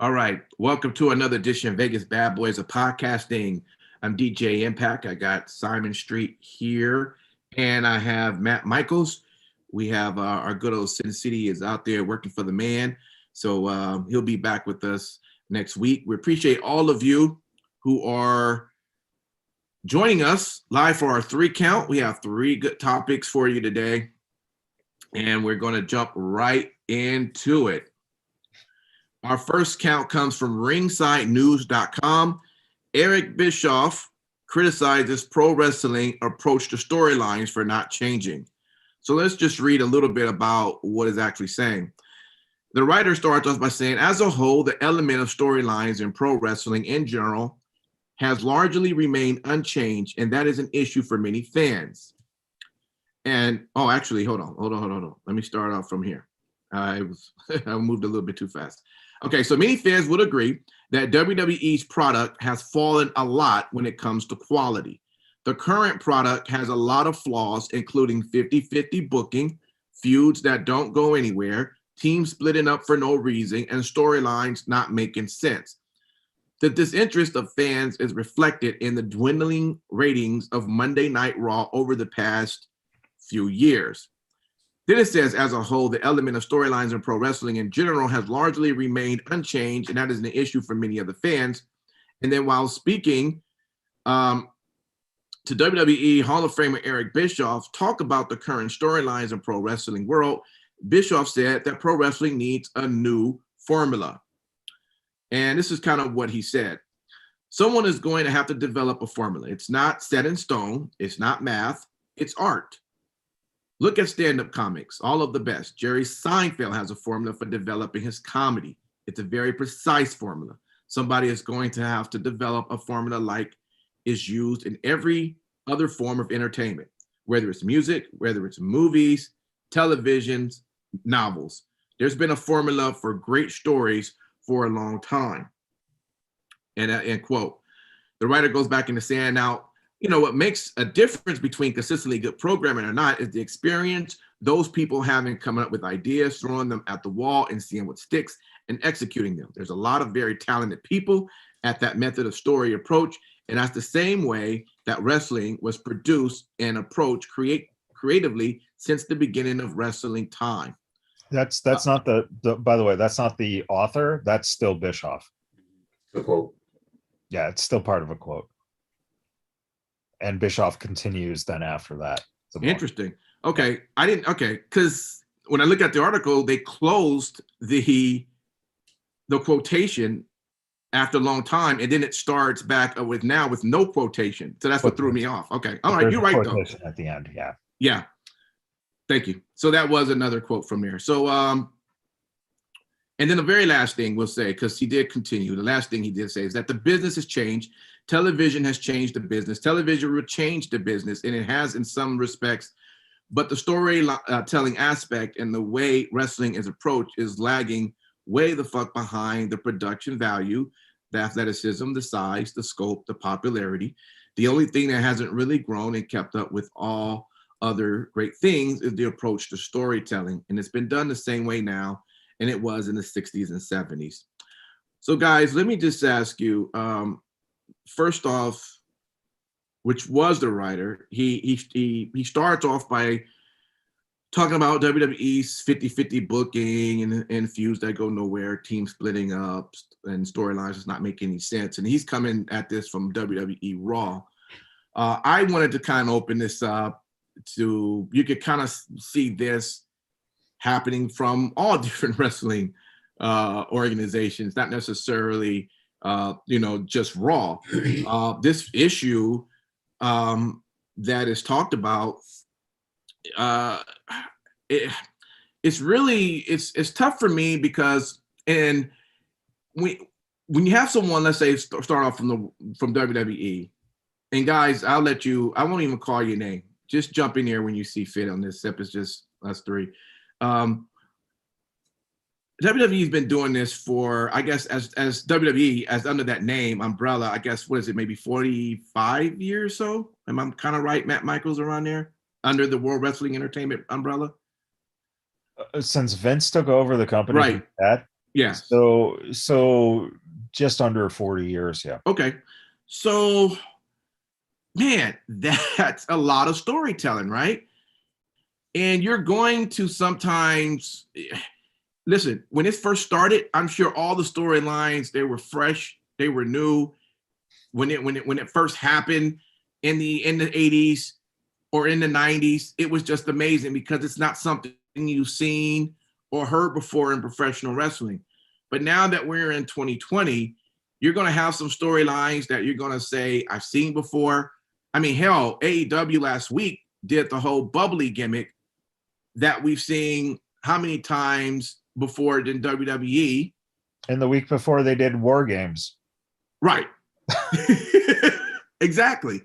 All right. Welcome to another edition of Vegas Badboyz of Podcasting. I'm DJ Impact. I got Simon Street here, and I have Matt Michaels. We have our good old Sin City is out there working for the man. So he'll be back with us next week. We appreciate all of you who are joining us live for our 3 count. We have 3 good topics for you today, and we're going to jump right into it. Our first count comes from ringsidenews.com. Eric Bischoff criticizes pro wrestling approach to storylines for not changing. So let's just read a little bit about what it's actually saying. The writer starts off by saying, as a whole, the element of storylines in pro wrestling in general has largely remained unchanged, and that is an issue for many fans. And, actually, hold on. Let me start off from here. I moved a little bit too fast. Okay, so many fans would agree that WWE's product has fallen a lot when it comes to quality. The current product has a lot of flaws, including 50-50 booking, feuds that don't go anywhere, teams splitting up for no reason, and storylines not making sense. The disinterest of fans is reflected in the dwindling ratings of Monday Night Raw over the past few years. Then it says, as a whole, the element of storylines in pro wrestling in general has largely remained unchanged, and that is an issue for many of the fans. And then while speaking to WWE Hall of Famer Eric Bischoff talk about the current storylines in pro wrestling world, Bischoff said that pro wrestling needs a new formula. And this is kind of what he said. Someone is going to have to develop a formula. It's not set in stone. It's not math. It's art. Look at stand-up comics, all of the best. Jerry Seinfeld has a formula for developing his comedy. It's a very precise formula. Somebody is going to have to develop a formula like is used in every other form of entertainment, whether it's music, whether it's movies, televisions, novels. There's been a formula for great stories for a long time. And end quote. The writer goes back into saying, now, what makes a difference between consistently good programming or not is the experience those people having coming up with ideas, throwing them at the wall and seeing what sticks and executing them. There's a lot of very talented people at that method of story approach. And that's the same way that wrestling was produced and approached creatively since the beginning of wrestling time. That's not the by the way, that's not the author. That's still Bischoff. The quote. Yeah, it's still part of a quote. And Bischoff continues then after that. Interesting. Okay. Because when I look at the article, they closed the quotation after a long time, and then it starts back with no quotation. So that's what threw me off. Okay. All right. You're right, though. At the end, yeah. Yeah. Thank you. So that was another quote from there. So, and then the very last thing we'll say, because he did continue, the last thing he did say is that the business has changed. Television has changed the business. Television will change the business, and it has in some respects, but the storytelling aspect and the way wrestling is approached is lagging way the fuck behind the production value, the athleticism, the size, the scope, the popularity. The only thing that hasn't really grown and kept up with all other great things is the approach to storytelling, and it's been done the same way now, and it was in the 60s and 70s. So guys, let me just ask you, first off, which was the writer, he starts off by talking about WWE's 50-50 booking and feuds that go nowhere, teams splitting up, and storylines does not make any sense. And he's coming at this from WWE Raw. I wanted to kind of open this up to, you could kind of see this happening from all different wrestling organizations, not necessarily just Raw. This issue that is talked about, it's tough for me because, and when you have someone, let's say, start off from WWE, and guys, I won't even call your name. Just jump in here when you see fit on this, except it's just us 3. WWE's been doing this for, I guess, as WWE, as under that name, umbrella, I guess, what is it, maybe 45 years or so? Am I kind of right, Matt Michaels, around there? Under the World Wrestling Entertainment umbrella? Since Vince took over the company, right? Yes. So just under 40 years, yeah. Okay. So, man, that's a lot of storytelling, right? And you're going to sometimes listen, when it first started, I'm sure all the storylines, they were fresh, they were new. When it first happened in the 80s or in the 90s, it was just amazing because it's not something you've seen or heard before in professional wrestling. But now that we're in 2020, you're going to have some storylines that you're going to say, I've seen before. I mean, hell, AEW last week did the whole bubbly gimmick that we've seen how many times before in WWE. And the week before they did War Games. Right. Exactly.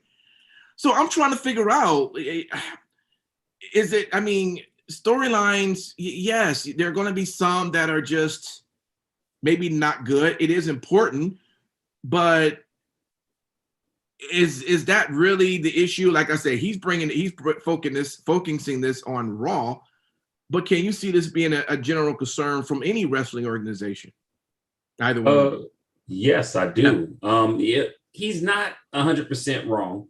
So I'm trying to figure out, is it, I mean, storylines, yes, there are going to be some that are just maybe not good. It is important, but is that really the issue? Like I said, he's focusing this on Raw, but can you see this being a general concern from any wrestling organization? Either one. Yes, I do. Yeah, he's not 100% wrong.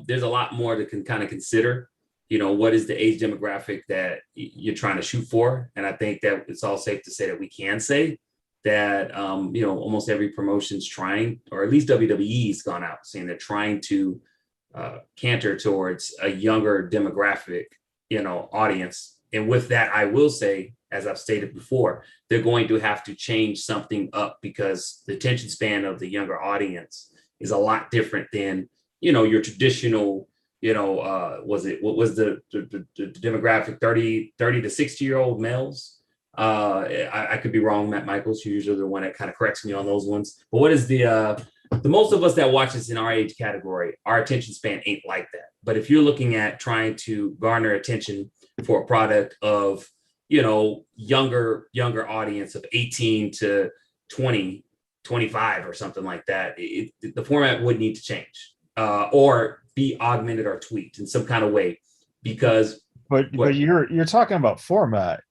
There's a lot more to kind of consider. You know, what is the age demographic that you're trying to shoot for? And I think that it's all safe to say that we can say that, you know, almost every promotion's trying, or at least WWE's gone out saying they're trying to canter towards a younger demographic, you know, audience. And with that, I will say, as I've stated before, they're going to have to change something up because the attention span of the younger audience is a lot different than, you know, your traditional, you know, what was the demographic, 30 to 60-year-old males? I could be wrong, Matt Michaels, you're usually the one that kind of corrects me on those ones. But what is the most of us that watch this in our age category, our attention span ain't like that. But if you're looking at trying to garner attention for a product of, you know, younger audience of 18 to 20, 25 or something like that, the format would need to change or be augmented or tweaked in some kind of way, because but you're talking about format.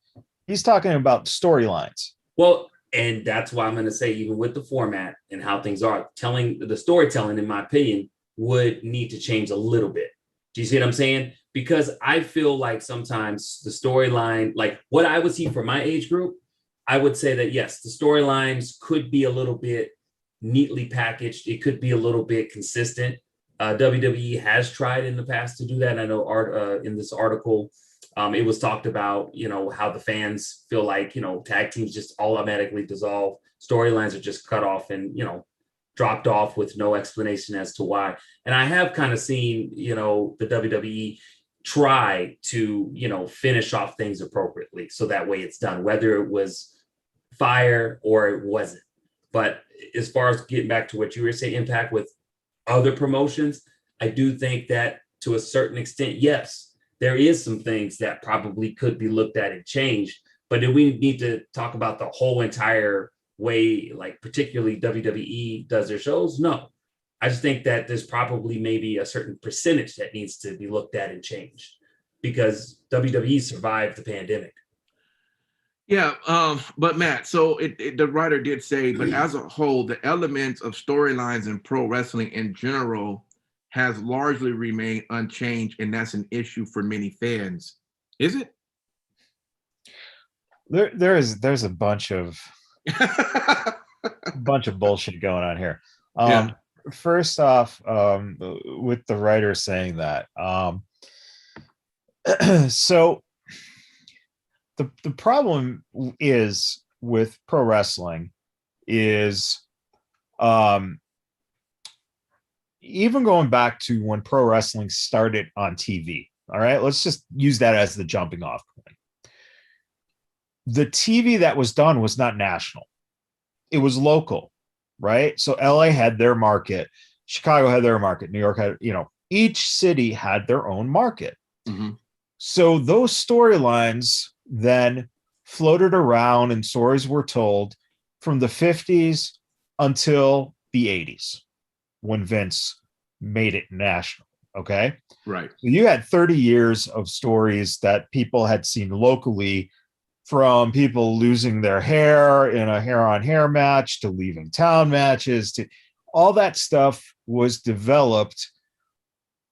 He's talking about storylines. Well, and that's why I'm going to say, even with the format and how things are, telling the storytelling, in my opinion, would need to change a little bit. Do you see what I'm saying? Because I feel like sometimes the storyline, like what I would see for my age group, I would say that yes, the storylines could be a little bit neatly packaged. It could be a little bit consistent. WWE has tried in the past to do that. I know in this article, it was talked about, you know, how the fans feel like, you know, tag teams just automatically dissolve. Storylines are just cut off and, you know, dropped off with no explanation as to why. And I have kind of seen, you know, the WWE try to, you know, finish off things appropriately. So that way it's done, whether it was fire or it wasn't. But as far as getting back to what you were saying, Impact with other promotions, I do think that to a certain extent, yes, there is some things that probably could be looked at and changed. But do we need to talk about the whole entire way, like particularly WWE does their shows? No. I just think that there's probably maybe a certain percentage that needs to be looked at and changed because WWE survived the pandemic. Yeah, but Matt, so the writer did say, but as a whole, the elements of storylines in pro wrestling in general has largely remained unchanged, and that's an issue for many fans. Is it? There's a bunch of bullshit going on here. Yeah. First off, with the writer saying that, so the problem is with pro wrestling is even going back to when pro wrestling started on TV. All right, let's just use that as the jumping off point. The TV that was done was not national. It was local, right? So LA had their market, Chicago had their market, New York had, you know, each city had their own market. Mm-hmm. So those storylines then floated around and stories were told from the 50s until the 80s when Vince made it national. Okay. Right. So you had 30 years of stories that people had seen locally from people losing their hair in a hair-on-hair match to leaving town matches to all that stuff was developed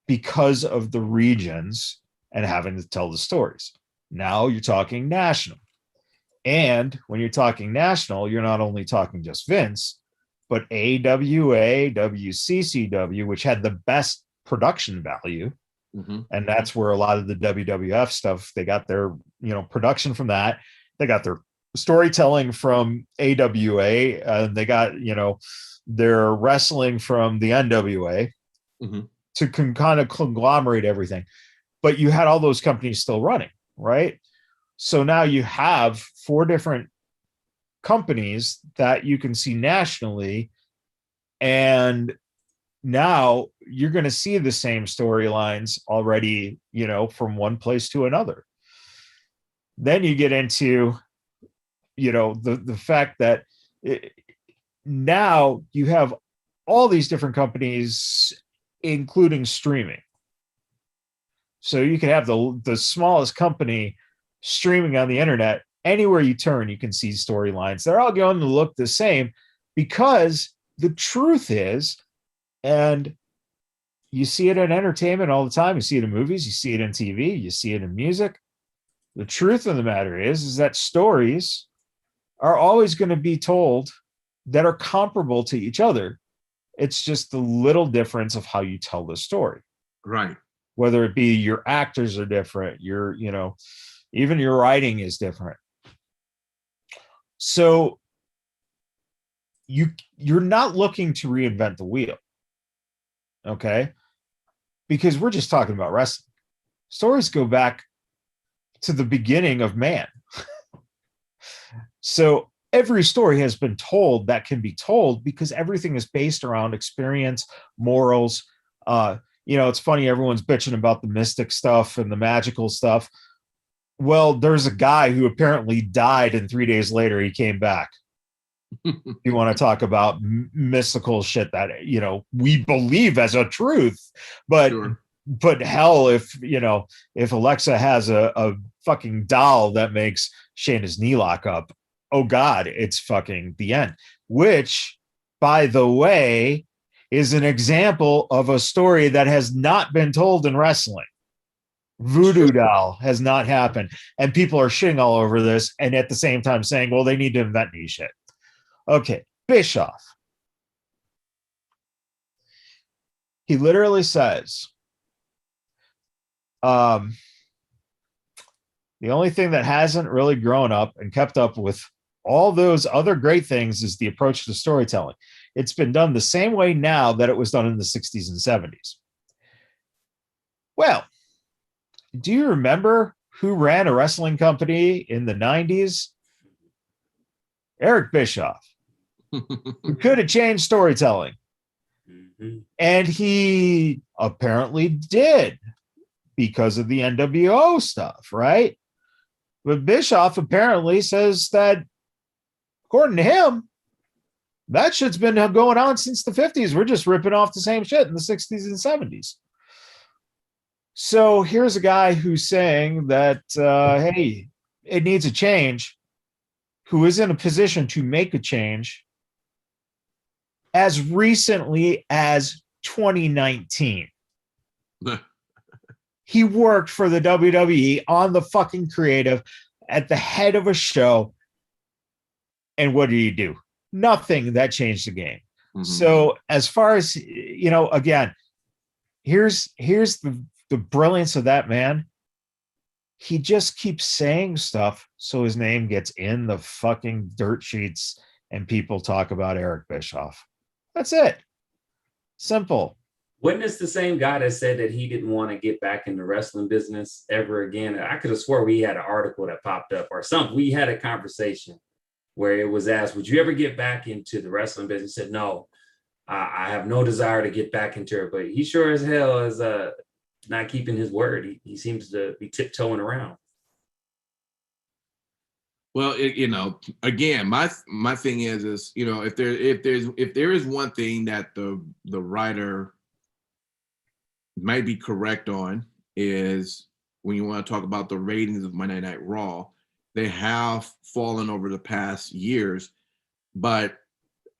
because of the regions and having to tell the stories. Now you're talking national. And when you're talking national, you're not only talking just Vince, but AWA, WCCW, which had the best production value. Mm-hmm. And that's where a lot of the WWF stuff, they got their, production from that. They got their storytelling from AWA, and they got, their wrestling from the NWA Mm-hmm. to kind of conglomerate everything. But you had all those companies still running, right? So now you have 4 different companies that you can see nationally, and now you're going to see the same storylines already, from one place to another. Then you get into, the fact that now you have all these different companies, including streaming. So you can have the smallest company streaming on the internet. Anywhere you turn, you can see storylines. They're all going to look the same because the truth is, and you see it in entertainment all the time. You see it in movies, you see it in TV, you see it in music. The truth of the matter is that stories are always going to be told that are comparable to each other. It's just the little difference of how you tell the story. Right. Whether it be your actors are different, even your writing is different. So you're not looking to reinvent the wheel. Okay? Because we're just talking about wrestling. Stories go back to the beginning of man. So every story has been told that can be told because everything is based around experience, morals. It's funny, everyone's bitching about the mystic stuff and the magical stuff. Well, there's a guy who apparently died, and 3 days later he came back. You want to talk about mystical shit that we believe as a truth, but Sure. But hell, if Alexa has a fucking doll that makes Shayna's knee lock up, oh God, it's fucking the end. Which, by the way, is an example of a story that has not been told in wrestling. Voodoo doll has not happened, and people are shitting all over this, and at the same time saying, well, they need to invent new shit. Okay, Bischoff. He literally says, the only thing that hasn't really grown up and kept up with all those other great things is the approach to storytelling. It's been done the same way now that it was done in the 60s and 70s. Well, do you remember who ran a wrestling company in the 90s? Eric Bischoff, who could have changed storytelling. Mm-hmm. And he apparently did because of the NWO stuff, right? But Bischoff apparently says that, according to him, that shit's been going on since the 50s. We're just ripping off the same shit in the 60s and 70s. So here's a guy who's saying that, hey, it needs a change, who is in a position to make a change as recently as 2019. He worked for the WWE on the fucking creative at the head of a show. And what did he do? Nothing that changed the game. Mm-hmm. So as far as, again, here's the brilliance of that man. He just keeps saying stuff so his name gets in the fucking dirt sheets and people talk about Eric Bischoff. That's it. Simple. Wasn't this the same guy that said that he didn't want to get back in the wrestling business ever again? I could have swore we had an article that popped up or something. We had a conversation where it was asked, would you ever get back into the wrestling business? He said, no, I have no desire to get back into it. But he sure as hell is not keeping his word. He seems to be tiptoeing around. Well, again, my thing is if there is one thing that the writer might be correct on, is when you want to talk about the ratings of Monday Night Raw, They have fallen over the past years, but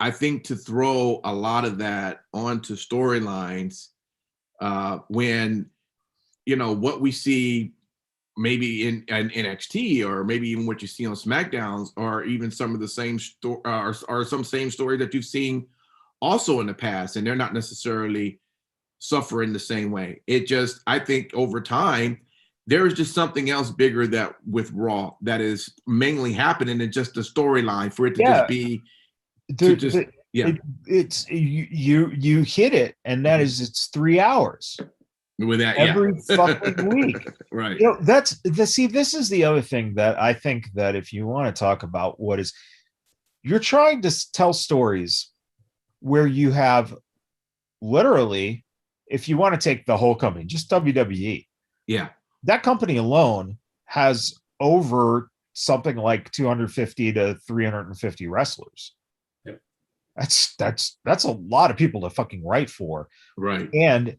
I think to throw a lot of that onto storylines when, what we see maybe in NXT, or maybe even what you see on SmackDowns, or even some of the same or some same stories that you've seen also in the past, and they're not necessarily suffering the same way. I think over time, there is just something else bigger that with Raw that is mainly happening than just the storyline for it to just be it's you hit it, and that is it's 3 hours with that every fucking week. Right. This is the other thing that I think that if you want to talk about you're trying to tell stories where you have literally, if you want to take the whole company, just WWE. Yeah. That company alone has over something like 250 to 350 wrestlers. Yep. That's a lot of people to fucking write for. Right. And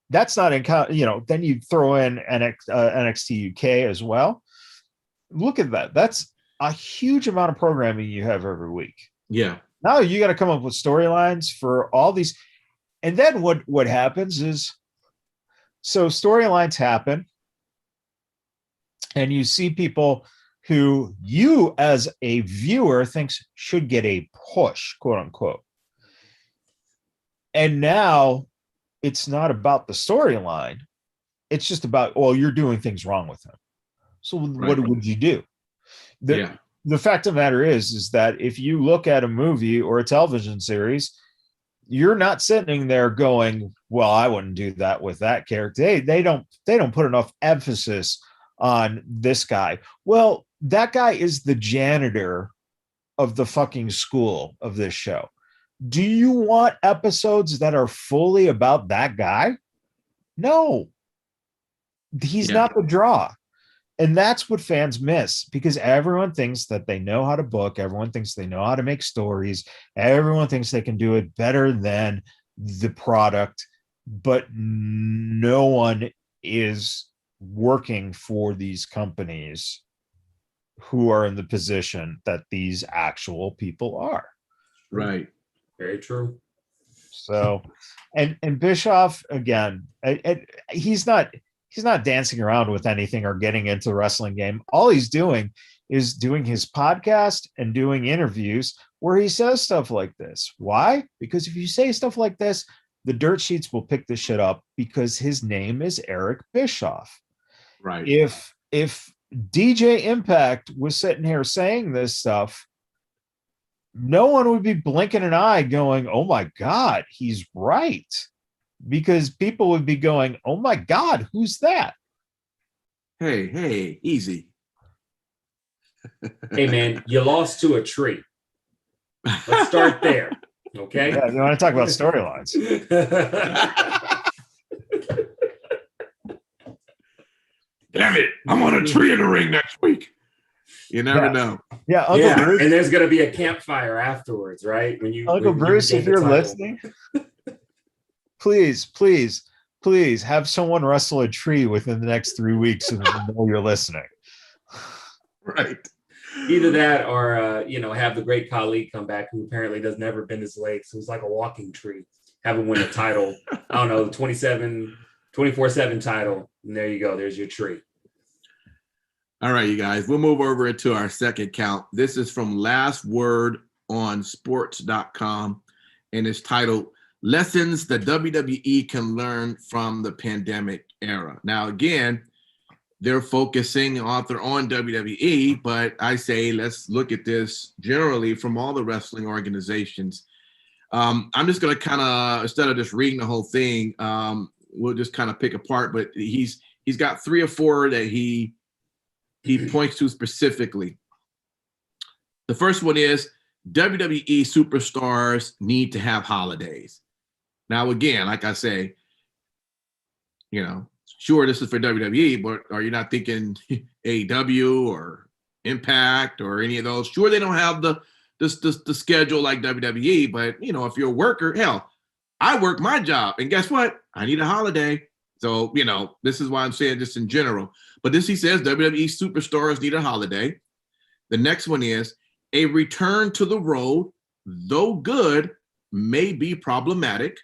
that's not then you throw in NXT UK as well. Look at that. That's a huge amount of programming you have every week. Yeah. Now you got to come up with storylines for all these. And then what happens is, so storylines happen, and you see people who you as a viewer thinks should get a push, quote unquote. And now it's not about the storyline. It's just about, you're doing things wrong with him. So what would you do? The fact of the matter is that if you look at a movie or a television series, you're not sitting there going, well, I wouldn't do that with that character. They don't put enough emphasis on this guy. Well, that guy is the janitor of the fucking school of this show. Do you want episodes that are fully about that guy? No. He's not the draw. And that's what fans miss, because everyone thinks that they know how to book. Everyone thinks they know how to make stories. Everyone thinks they can do it better than the product, but no one is working for these companies who are in the position that these actual people are. Right. Very true. So, and Bischoff, again, he's not dancing around with anything or getting into the wrestling game. All he's doing is doing his podcast and doing interviews where he says stuff like this. Why? Because if you say stuff like this, the dirt sheets will pick this shit up, because his name is Eric Bischoff. Right. If DJ Impact was sitting here saying this stuff, no one would be blinking an eye going, oh my God, he's right. Because people would be going, oh my God, who's that? Hey, easy. Hey, man, you lost to a tree. Let's start there. Okay. Yeah, you want to talk about storylines? Damn it, I'm on a tree in the ring next week. You never know. Yeah, Uncle Bruce. And there's going to be a campfire afterwards, right? Uncle Bruce, if you're listening, please have someone wrestle a tree within the next 3 weeks and know you're listening. Right. Either that or, have the great Khali come back, who apparently does never bend his legs. So he's like a walking tree. Have him win a title. I don't know, 24/7 title. And there you go. There's your tree. All right, you guys, we'll move over into our second count. This is from Last Word on sports.com, and it's titled Lessons the WWE Can Learn from the Pandemic Era. Now, again, they're focusing on WWE, but I say let's look at this generally from all the wrestling organizations. I'm just going to kind of, instead of just reading the whole thing, we'll just kind of pick apart, but he's got 3 or 4 that he points to specifically. The first one is WWE superstars need to have holidays. Now, again, like I say, sure, this is for WWE, but are you not thinking AEW or Impact or any of those? Sure, they don't have the schedule like WWE, but if you're a worker, hell, I work my job, and guess what? I need a holiday. So, this is why I'm saying this in general. But this, he says, WWE superstars need a holiday. The next one is a return to the road, though good, may be problematic.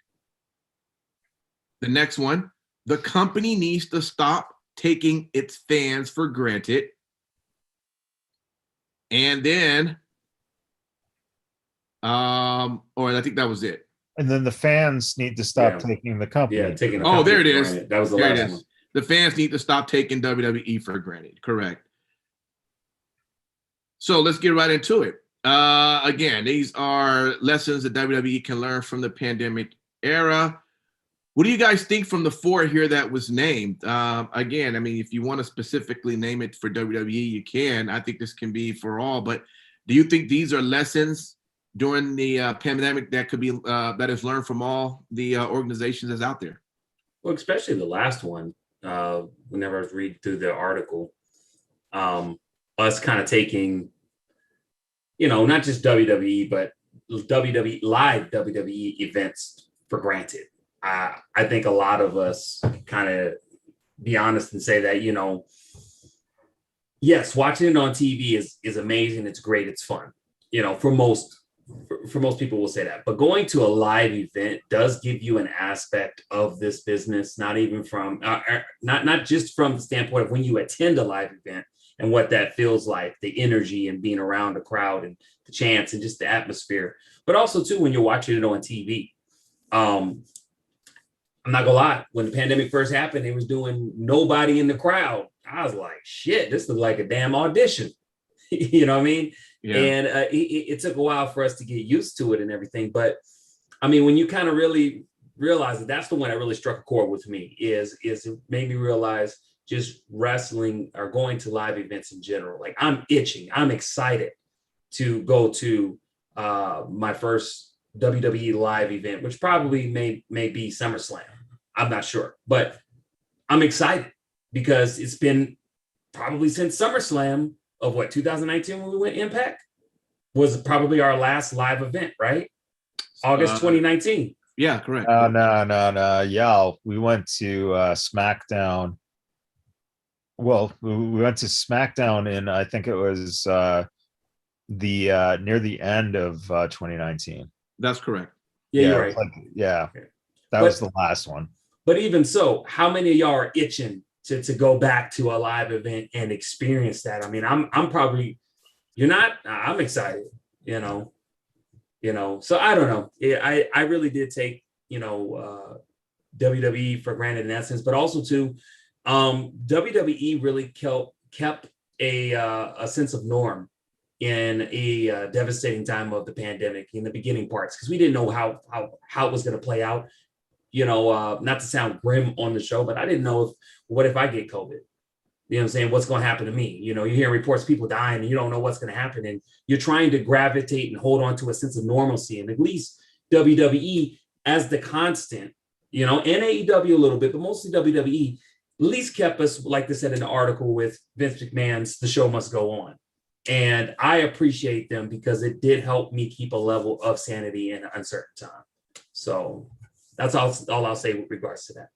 The next one, the company needs to stop taking its fans for granted. And then, or I think that was it. And then the fans need to stop taking the company. Yeah, taking the company. Oh, there it is. That was the last one. The fans need to stop taking WWE for granted. Correct. So let's get right into it. Again, these are lessons that WWE can learn from the pandemic era. What do you guys think from the four here that was named? Again, I mean, if you want to specifically name it for WWE, you can. I think this can be for all. But do you think these are lessons during the pandemic that could be that is learned from all the organizations that's out there? Well, especially the last one. Whenever I was reading through the article, us kind of taking, not just WWE, but WWE live WWE events for granted. I think a lot of us kind of be honest and say that, yes, watching it on TV is amazing. It's great. It's fun. For most people will say that, but going to a live event does give you an aspect of this business, not even from, not just from the standpoint of when you attend a live event and what that feels like, the energy and being around the crowd and the chants and just the atmosphere, but also too, when you're watching it on TV. I'm not gonna lie, when the pandemic first happened, they was doing nobody in the crowd. I was like, shit, this is like a damn audition. You know what I mean? Yeah. And it took a while for us to get used to it and everything. But I mean, when you kind of really realize that, that's the one that really struck a chord with me, is it made me realize just wrestling or going to live events in general. Like, I'm itching. I'm excited to go to my first WWE live event, which probably may be SummerSlam. I'm not sure, but I'm excited because it's been probably since SummerSlam of 2019 when we went Impact was probably our last live event, right? August 2019. Yeah, correct. No. Yeah, we went to SmackDown. Well, we went to SmackDown in, I think it was the near the end of 2019. That's correct. Yeah, you're right. That was the last one. But even so, how many of y'all are itching to go back to a live event and experience that? I mean, I'm probably, you're not. I'm excited. So I don't know. I really did take WWE for granted in that sense, but also too, WWE really kept a sense of norm in a devastating time of the pandemic in the beginning parts, because we didn't know how it was going to play out. Not to sound grim on the show, but I didn't know what if I get COVID? You know what I'm saying? What's going to happen to me? You're hearing reports of people dying and you don't know what's going to happen. And you're trying to gravitate and hold on to a sense of normalcy. And at least WWE as the constant, and AEW a little bit, but mostly WWE at least kept us, like they said in the article with Vince McMahon's The Show Must Go On. And I appreciate them because it did help me keep a level of sanity in an uncertain time. So that's all I'll say with regards to that.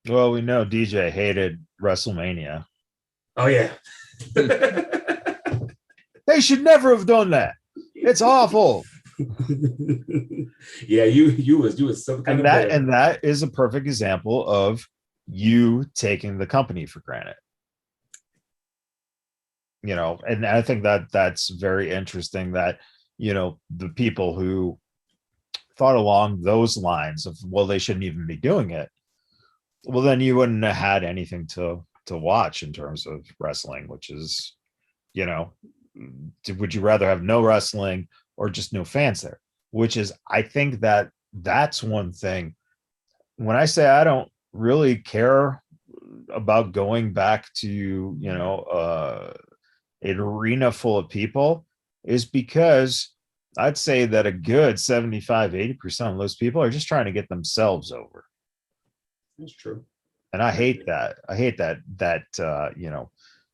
Well, we know DJ hated WrestleMania. Oh, yeah. They should never have done that. It's awful. Yeah, you was some kind and that is a perfect example of you taking the company for granted. And I think that's very interesting that, the people who thought along those lines of, well, they shouldn't even be doing it. Well, then you wouldn't have had anything to watch in terms of wrestling, which is, would you rather have no wrestling or just no fans there? Which is, I think that's one thing. When I say I don't really care about going back to, an arena full of people, is because I'd say that a good 75-80% of those people are just trying to get themselves over. That's true. And I hate that. I hate that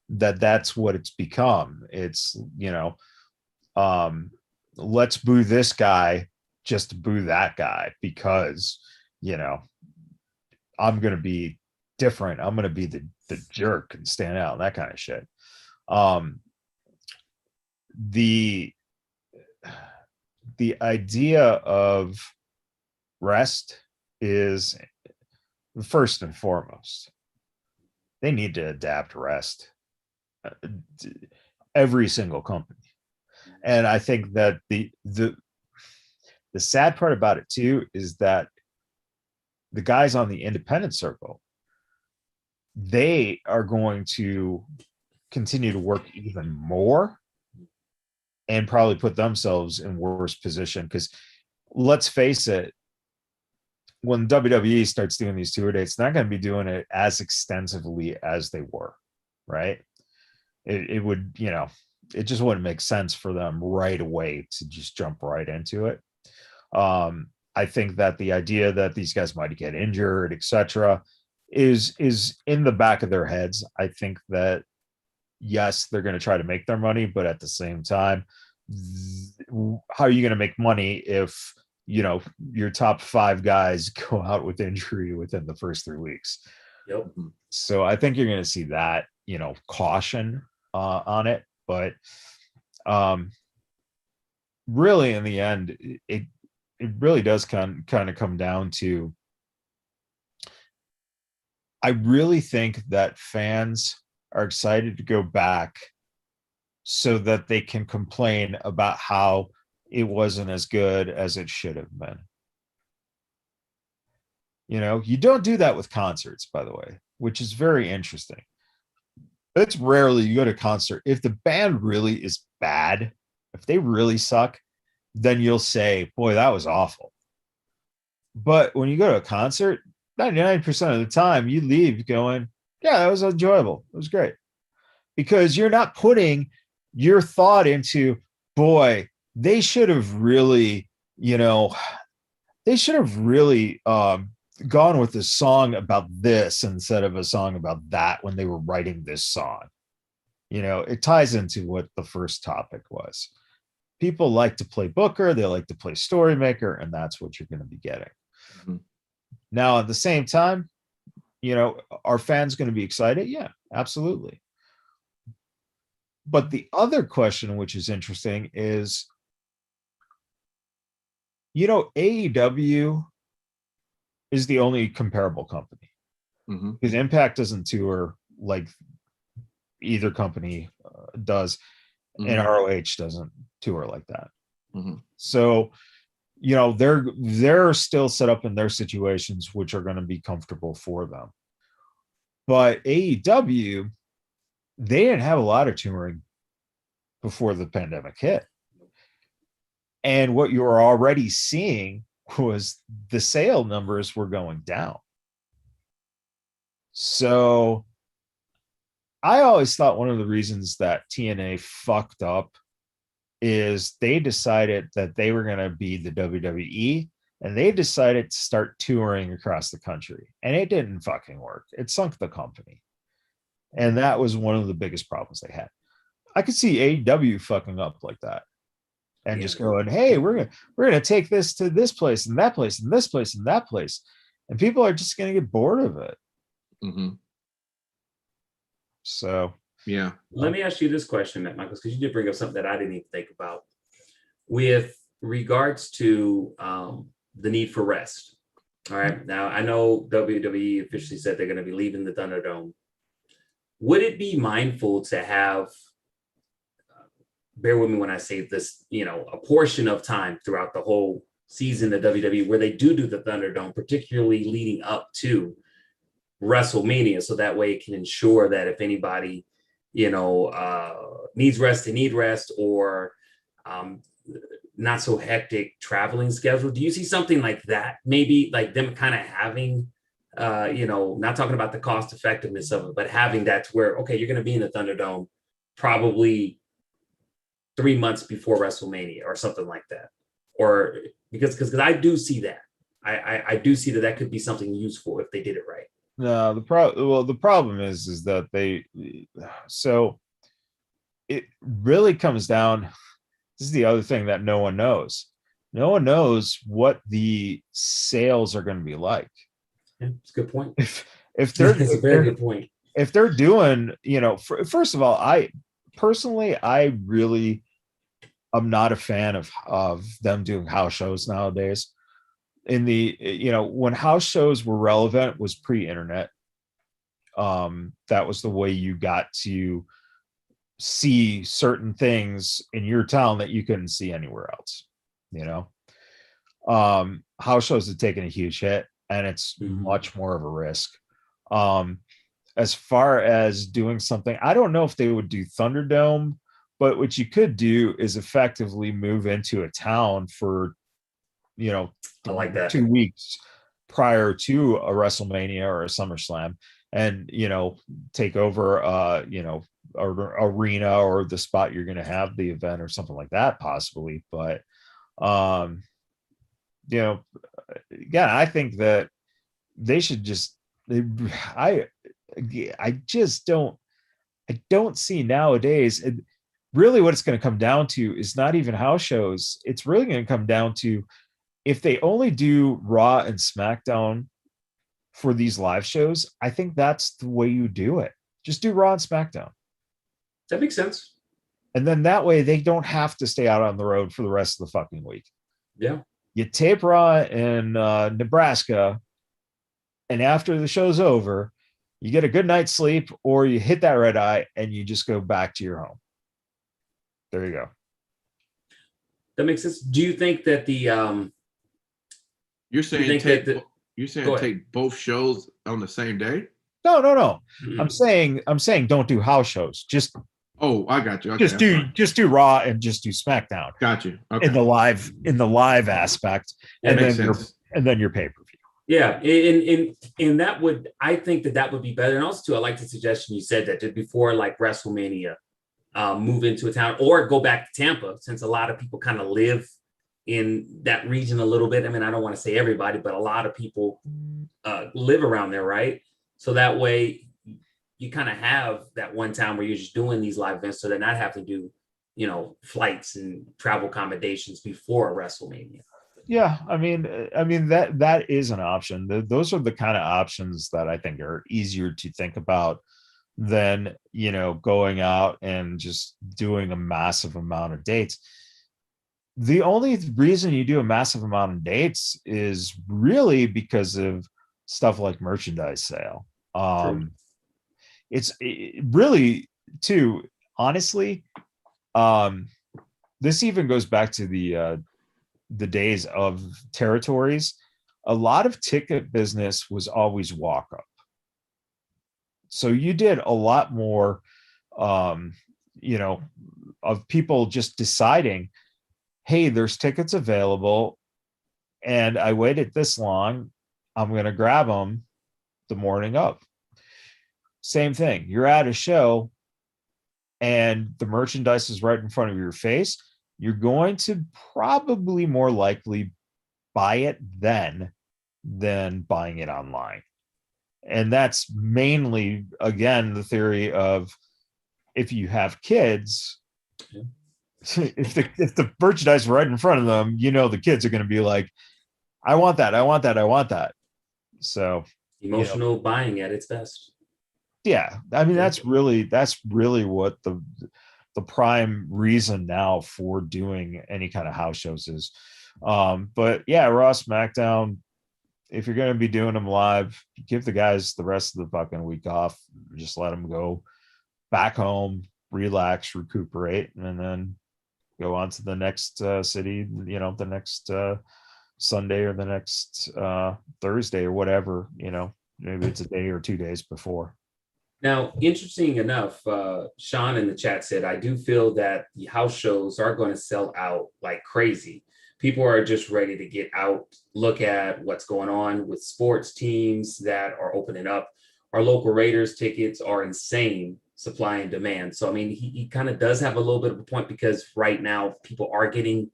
that's what it's become. It's, let's boo this guy just to boo that guy because, I'm going to be different. I'm going to be the jerk and stand out and that kind of shit. The idea of rest is first and foremost. They need to adapt rest. Every single company. And I think that the sad part about it too is that the guys on the independent circle, they are going to continue to work even more and probably put themselves in worse position. Because let's face it, when WWE starts doing these tour dates, they're not going to be doing it as extensively as they were, right? It would, it just wouldn't make sense for them right away to just jump right into it. I think that the idea that these guys might get injured, etc., is in the back of their heads. I think that yes, they're going to try to make their money, but at the same time, how are you going to make money if your top 5 guys go out with injury within the first 3 weeks? Yep. So I think you're going to see that caution on it, but really in the end, it really does kind of come down to, I really think that fans are excited to go back so that they can complain about how it wasn't as good as it should have been. You don't do that with concerts, by the way, which is very interesting. It's rarely you go to a concert. If the band really is bad, if they really suck, then you'll say, boy, that was awful. But when you go to a concert, 99% of the time you leave going, yeah, that was enjoyable. It was great. Because you're not putting your thought into, boy, they should have really, gone with a song about this instead of a song about that when they were writing this song. It ties into what the first topic was. People like to play Booker, they like to play Storymaker, and that's what you're going to be getting. Mm-hmm. Now, at the same time, are fans going to be excited? Yeah, absolutely. But the other question, which is interesting, is, AEW is the only comparable company. Mm-hmm. Because Impact doesn't tour like either company does, mm-hmm. and ROH doesn't tour like that. Mm-hmm. So, they're still set up in their situations, which are going to be comfortable for them. But AEW, they didn't have a lot of touring before the pandemic hit. And what you were already seeing was the sale numbers were going down. So I always thought one of the reasons that TNA fucked up is they decided that they were going to be the WWE, and they decided to start touring across the country, and it didn't fucking work. It sunk the company. And that was one of the biggest problems they had. I could see AEW fucking up like that and just going, hey, we're gonna take this to this place and that place and this place and that place, and people are just gonna get bored of it. Mm-hmm. So yeah. Let me ask you this question, Matt Michaels, because you did bring up something that I didn't even think about with regards to the need for rest. All right. Now, I know WWE officially said they're going to be leaving the Thunderdome. Would it be mindful to have, bear with me when I say this, a portion of time throughout the whole season of WWE where they do the Thunderdome, particularly leading up to WrestleMania, so that way it can ensure that if anybody needs rest, they need rest, or not so hectic traveling schedule. Do you see something like that? Maybe like them kind of having, not talking about the cost effectiveness of it, but having that to where, okay, you're going to be in the Thunderdome probably 3 months before WrestleMania or something like that. Or because I do see that. I do see that could be something useful if they did it right. No, the problem is that it really comes down. This is the other thing that no one knows. No one knows what the sales are going to be like. Yeah, it's a good point. If they're It's a if very they're good point. if they're doing, first of all, I really am not a fan of them doing house shows nowadays. In the when house shows were relevant was pre-internet. That was the way you got to see certain things in your town that you couldn't see anywhere else. House shows have taken a huge hit, and it's much more of a risk. As far as doing something, I don't know if they would do Thunderdome, but what you could do is effectively move into a town for, I like that. 2 weeks prior to a WrestleMania or a SummerSlam, and take over arena or the spot you're going to have the event or something like that, possibly. But again, I think that they should just I don't see nowadays. Really what it's going to come down to is not even house shows. It's really going to come down to, if they only do Raw and SmackDown for these live shows, I think that's the way you do it. Just do Raw and SmackDown. That makes sense. And then that way they don't have to stay out on the road for the rest of the fucking week. Yeah. You tape Raw in Nebraska, and after the show's over, you get a good night's sleep, or you hit that red eye and you just go back to your home. There you go. That makes sense. Do you think that you're saying take both shows on the same day? No. Mm-hmm. I'm saying don't do house shows. Just I got you. Okay, just do Raw and just do SmackDown. Got you. Okay. In the live aspect, and then your pay-per-view. Yeah, and I think that would be better. And also too, I like the suggestion you said that just before like WrestleMania, move into a town or go back to Tampa, since a lot of people kind of live in that region a little bit. I mean, I don't want to say everybody, but a lot of people live around there, right? So that way you kind of have that one town where you're just doing these live events, so they're not having to do, flights and travel accommodations before WrestleMania. Yeah, I mean that is an option. Those are the kind of options that I think are easier to think about than going out and just doing a massive amount of dates. The only reason you do a massive amount of dates is really because of stuff like merchandise sale. It's really too, honestly, this even goes back to the days of territories. A lot of ticket business was always walk up. So you did a lot more, of people just deciding, hey, there's tickets available and I waited this long, I'm going to grab them the morning of. Same thing. You're at a show and the merchandise is right in front of your face. You're going to probably more likely buy it then than buying it online. And that's mainly, again, the theory of, if you have kids, if the merchandise is right in front of them, the kids are going to be like, I want that. So emotional buying at its best. Yeah. I mean, that's really what the prime reason now for doing any kind of house shows is. But yeah, Raw, SmackDown, if you're going to be doing them live, give the guys the rest of the fucking week off. Just let them go back home, relax, recuperate, and then go on to the next city, the next Sunday or the next Thursday or whatever, maybe it's a day or 2 days before. Now, interesting enough, Sean in the chat said, I do feel that the house shows are going to sell out like crazy. People are just ready to get out, look at what's going on with sports teams that are opening up. Our local Raiders tickets are insane, supply and demand. So, I mean, he kind of does have a little bit of a point, because right now people are getting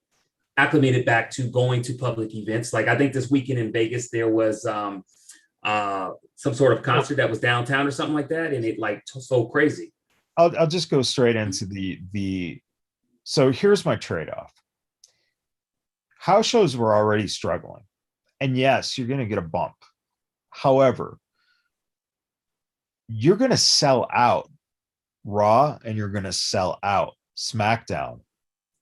acclimated back to going to public events. Like I think this weekend in Vegas, there was some sort of concert that was downtown or something like that. And it so crazy. I'll just go straight into so here's my trade-off. House shows were already struggling. And yes, you're going to get a bump. However, you're going to sell out Raw and you're going to sell out SmackDown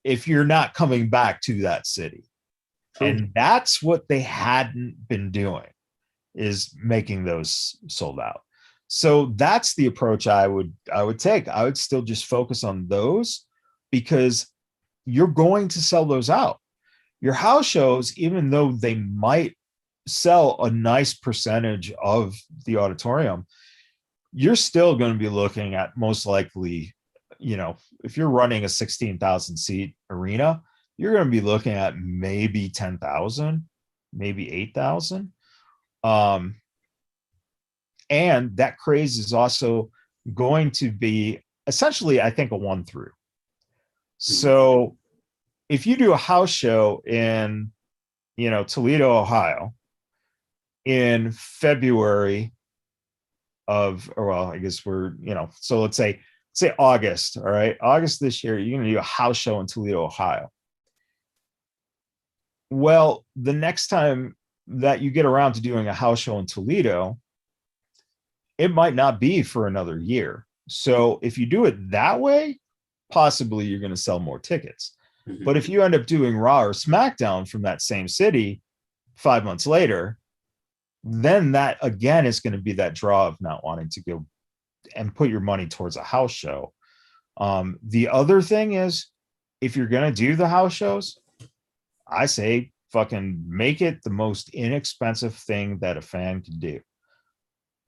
if you're not coming back to that city. True. And that's what they hadn't been doing, is making those sold out. So that's the approach I would take. I would still just focus on those, because you're going to sell those out. Your house shows, even though they might sell a nice percentage of the auditorium, you're still going to be looking at, most likely, if you're running a 16,000 seat arena, you're going to be looking at maybe 10,000, maybe 8,000. And that craze is also going to be essentially, I think, a 1-through. So if you do a house show in, Toledo, Ohio in February I guess we're, so let's say August, all right, August this year, you're going to do a house show in Toledo, Ohio. Well, the next time that you get around to doing a house show in Toledo, it might not be for another year. So if you do it that way, possibly you're going to sell more tickets. Mm-hmm. But if you end up doing Raw or SmackDown from that same city 5 months later, then that again is going to be that draw of not wanting to go and put your money towards a house show. The other thing is, if you're going to do the house shows, I say fucking make it the most inexpensive thing that a fan can do.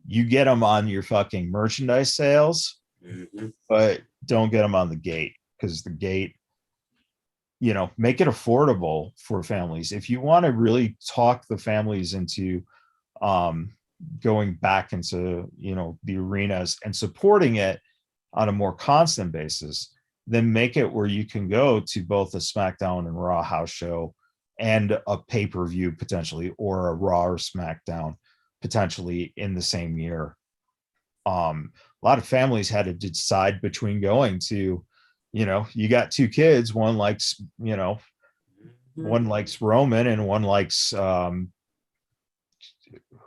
You get them on your fucking merchandise sales, mm-hmm. but don't get them on the gate, because the gate, make it affordable for families. If you want to really talk the families into going back into, the arenas and supporting it on a more constant basis, then make it where you can go to both a SmackDown and Raw house show and a pay-per-view potentially, or a Raw or SmackDown potentially in the same year. A lot of families had to decide between going to, you got two kids, one likes, one likes Roman and one likes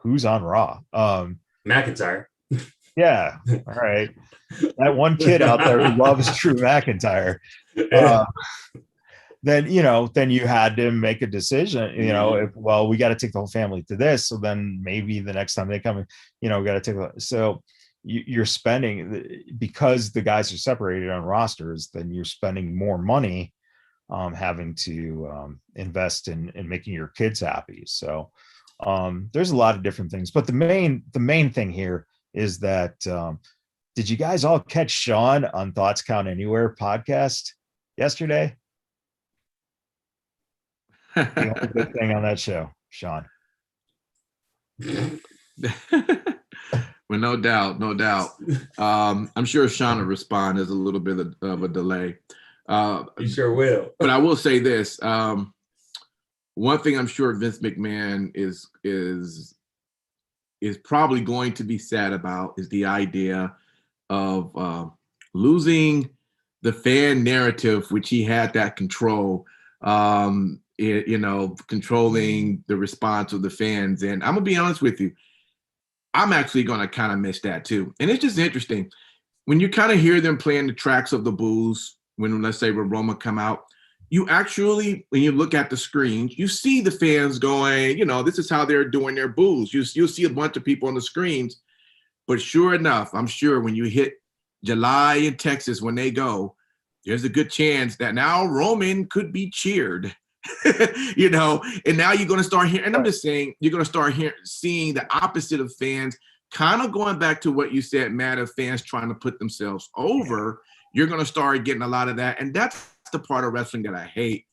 who's on Raw? McIntyre. Yeah. All right. That one kid out there who loves Drew McIntyre. Then you had to make a decision, we got to take the whole family to this. So then maybe the next time they come, we got to take, so you're spending, because the guys are separated on rosters, then you're spending more money having to invest in making your kids happy. So there's a lot of different things, but the main thing here is that did you guys all catch Sean on Thoughts Count Anywhere podcast yesterday? The only good thing on that show, Sean. Well, no doubt. I'm sure Sean will respond. There's a little bit of a delay. You sure will. But I will say this. One thing I'm sure Vince McMahon is probably going to be sad about is the idea of losing the fan narrative, which he had that control. Controlling the response of the fans. And I'm gonna be honest with you, I'm actually gonna kind of miss that too. And it's just interesting when you kind of hear them playing the tracks of the boos, when let's say when Roma come out, you actually, when you look at the screens, you see the fans going, this is how they're doing their boos. You'll see a bunch of people on the screens, but sure enough, I'm sure when you hit July in Texas, when they go, there's a good chance that now Roman could be cheered. And now you're going to start hearing, and I'm just saying, you're going to start seeing the opposite of fans, kind of going back to what you said, Matt, of fans trying to put themselves over. You're going to start getting a lot of that. And that's the part of wrestling that I hate,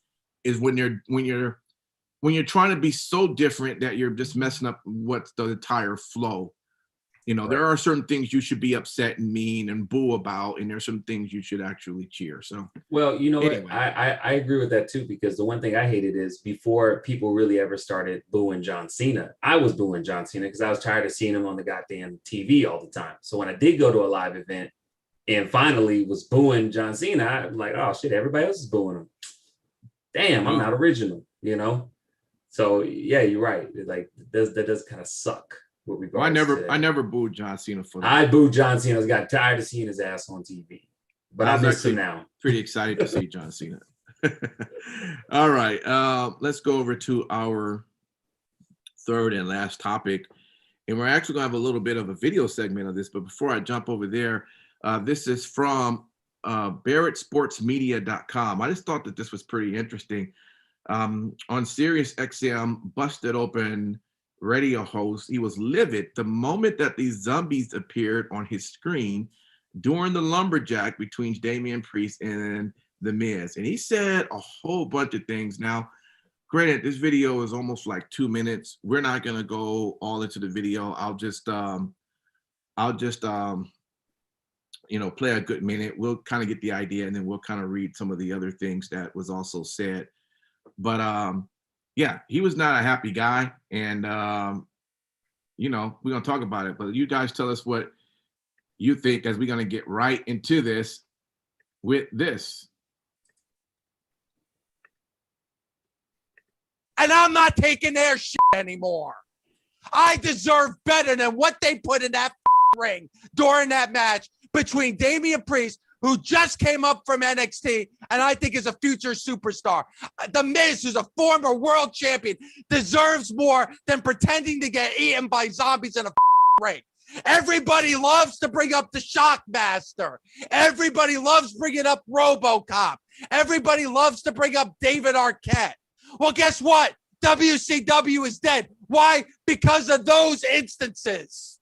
is when you're trying to be so different that you're just messing up what's the entire flow. Right. There are certain things you should be upset and mean and boo about, and there's some things you should actually cheer. So, well, anyway. What? I agree with that too, because the one thing I hated is before people really ever started booing John Cena, I was booing John Cena because I was tired of seeing him on the goddamn TV all the time. So when I did go to a live event and finally was booing John Cena, I'm like, oh shit, everybody else is booing him. Damn, I'm not original, So yeah, you're right. Like that does kind of suck. with regards Well, I to never booed John Cena for that. I booed John Cena. I got tired of seeing his ass on TV, but I miss him now. Pretty excited to see John Cena. All right, let's go over to our third and last topic, and we're actually gonna have a little bit of a video segment of this. But before I jump over there, this is from BarrettSportsMedia.com. I just thought that this was pretty interesting. On Sirius XM, busted open radio host, he was livid the moment that these zombies appeared on his screen during the lumberjack between Damian Priest and The Miz. And he said a whole bunch of things. Now, granted, this video is almost like 2 minutes. We're not going to go all into the video. I'll just play a good minute. We'll kind of get the idea, and then we'll kind of read some of the other things that was also said. But yeah, he was not a happy guy, and we're gonna talk about it. But you guys tell us what you think, as we're gonna get right into this with this. And I'm not taking their shit anymore. I deserve better than what they put in that ring during that match between Damian Priest, who just came up from NXT and I think is a future superstar. The Miz, who's a former world champion, deserves more than pretending to get eaten by zombies in a ring. Everybody loves to bring up the Shockmaster. Everybody loves bringing up RoboCop. Everybody loves to bring up David Arquette. Well, guess what? WCW is dead. Why? Because of those instances.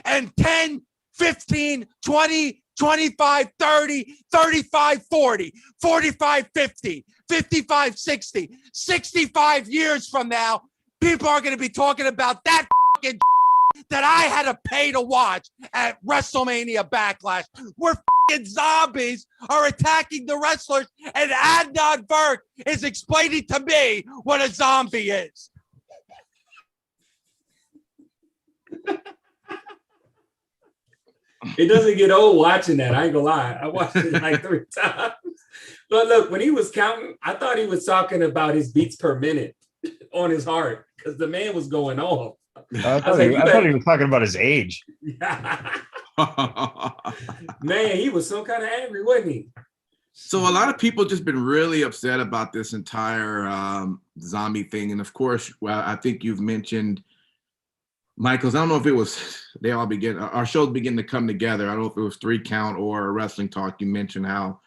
And 10, 15, 20, 25, 30, 35, 40, 45, 50, 55, 60, 65 years from now, people are going to be talking about that fucking that I had to pay to watch at WrestleMania Backlash, where fucking zombies are attacking the wrestlers, and Adnan Burke is explaining to me what a zombie is. It doesn't get old watching that. I ain't gonna lie. I watched it like 3 times. But look, when he was counting, I thought he was talking about his beats per minute on his heart, because the man was going off. I thought he was talking about his age. Man, he was so kind of angry, wasn't he? So a lot of people just been really upset about this entire zombie thing. And of course, well, I think you've mentioned, Michaels, I don't know if it was, our shows begin to come together. I don't know if it was 3 Count or Wrestling Talk. You mentioned how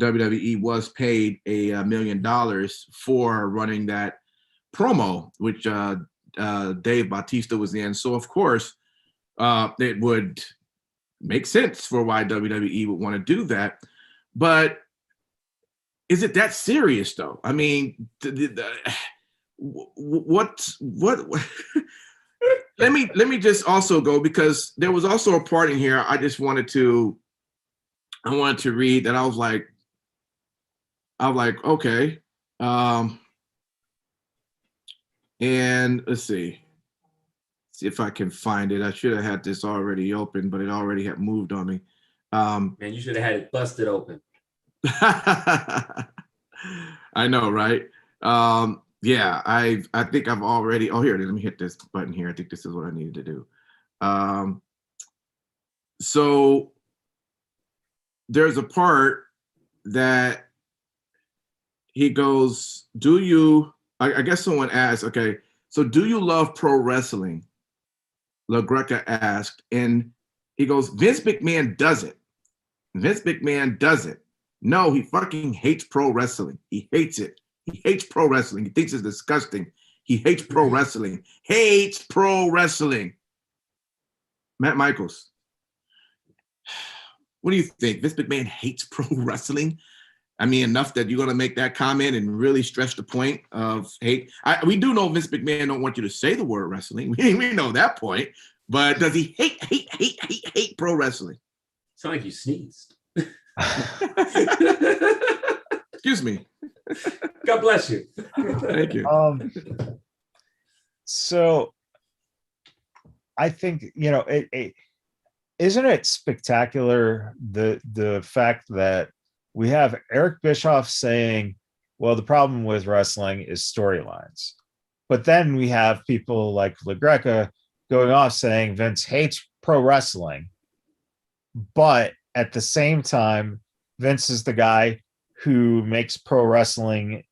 WWE was paid $1 million for running that promo, which Dave Bautista was in. So of course, it would make sense for why WWE would want to do that. But is it that serious though? I mean, what let me just also go, because there was also a part in here I wanted to read that I was like, okay. And let's see if I can find it. I should have had this already open, but it already had moved on me. Man, you should have had it busted open. I know, right? Yeah, I think I've already. Oh, here it is. Let me hit this button here. I think this is what I needed to do. So there's a part that he goes, "Do you?" I guess someone asked, "Okay, so do you love pro wrestling?" LaGreca asked, and he goes, "Vince McMahon doesn't. Vince McMahon doesn't. No, he fucking hates pro wrestling. He hates it. He hates pro wrestling. He thinks it's disgusting. He hates pro wrestling. Hates pro wrestling." Matt Michaels, what do you think? Vince McMahon hates pro wrestling? I mean, enough that you're going to make that comment and really stress the point of hate. We do know Vince McMahon don't want you to say the word wrestling. We know that point. But does he hate pro wrestling? Sound like you sneezed. Excuse me. God bless you. Thank you. So I think, isn't it spectacular, the fact that we have Eric Bischoff saying, well, the problem with wrestling is storylines. But then we have people like LaGreca going off saying Vince hates pro wrestling, but at the same time, Vince is the guy who makes pro wrestling